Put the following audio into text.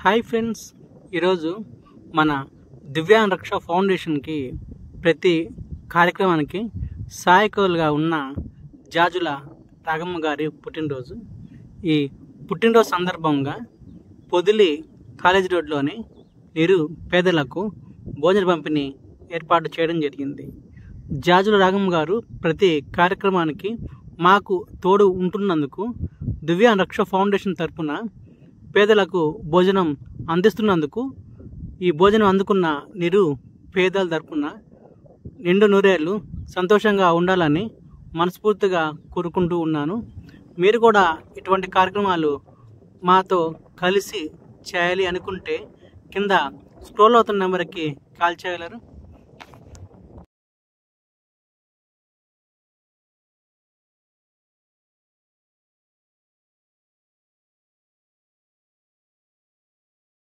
Hi friends, ఈరోజు మన దివ్యాంగ్ రక్ష ఫౌండేషన్కి ప్రతి కార్యక్రమానికి సహాయకులుగా ఉన్న జాజుల రాగమ్మ గారి పుట్టినరోజు. ఈ పుట్టినరోజు సందర్భంగా పొదిలి కాలేజీ రోడ్లోని పేదలకు భోజన పంపిణీ ఏర్పాటు చేయడం జరిగింది. జాజుల రాగమ్మ గారు ప్రతి కార్యక్రమానికి మాకు తోడు ఉంటున్నందుకు దివ్యాంగ్ రక్ష ఫౌండేషన్ తరఫున పేదలకు భోజనం అందిస్తున్నందుకు ఈ భోజనం అందుకున్న పేదల తరపున నిండు నూరేళ్ళు సంతోషంగా ఉండాలని మనస్ఫూర్తిగా కోరుకుంటూ ఉన్నాను. మీరు కూడా ఇటువంటి కార్యక్రమాలు మాతో కలిసి చేయాలి అనుకుంటే కింద స్క్రోల్ అవుతున్న నెంబర్కి కాల్ చేయగలరు.